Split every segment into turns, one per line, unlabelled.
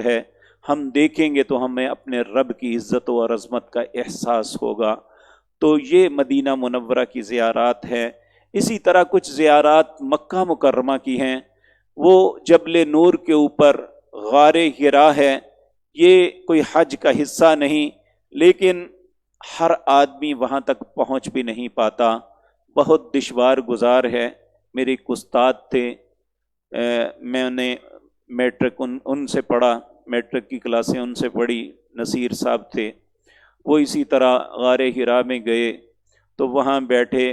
ہے، ہم دیکھیں گے تو ہمیں اپنے رب کی عزت و عظمت کا احساس ہوگا۔ تو یہ مدینہ منورہ کی زیارات ہیں۔ اسی طرح کچھ زیارات مکہ مکرمہ کی ہیں، وہ جبل نور کے اوپر غار حرا ہے، یہ کوئی حج کا حصہ نہیں، لیکن ہر آدمی وہاں تک پہنچ بھی نہیں پاتا، بہت دشوار گزار ہے۔ میرے ایک استاد تھے، میں نے میٹرک ان سے پڑھا، میٹرک کی کلاسیں ان سے پڑھی، نصیر صاحب تھے، وہ اسی طرح غار حرا میں گئے تو وہاں بیٹھے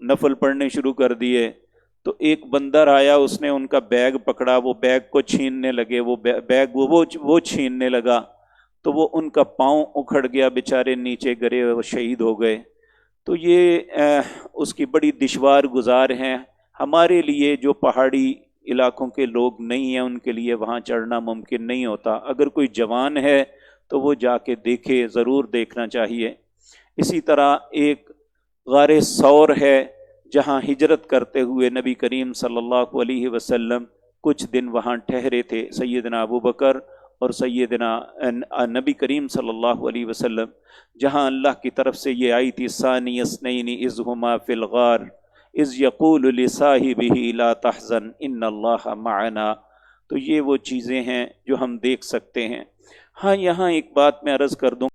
نفل پڑھنے شروع کر دیے، تو ایک بندر آیا، اس نے ان کا بیگ پکڑا، وہ بیگ کو چھیننے لگے، وہ بیگ وہ چھیننے لگا، تو وہ ان کا پاؤں اکھڑ گیا، بیچارے نیچے گرے، وہ شہید ہو گئے۔ تو یہ اس کی بڑی دشوار گزار ہیں۔ ہمارے لیے جو پہاڑی علاقوں کے لوگ نہیں ہیں، ان کے لیے وہاں چڑھنا ممکن نہیں ہوتا۔ اگر کوئی جوان ہے تو وہ جا کے دیکھے، ضرور دیکھنا چاہیے۔ اسی طرح ایک غار ثور ہے، جہاں ہجرت کرتے ہوئے نبی کریم صلی اللہ علیہ وسلم کچھ دن وہاں ٹھہرے تھے، سیدنا ابو بکر اور سیدنا نبی کریم صلی اللہ علیہ وسلم، جہاں اللہ کی طرف سے یہ آئی تھی ثانی اثنین اذ ہما فی الغار اذ یقول لصاحبہ لا تحزن ان اللہ معنا۔ تو یہ وہ چیزیں ہیں جو ہم دیکھ سکتے ہیں۔ ہاں، یہاں ایک بات میں عرض کر دوں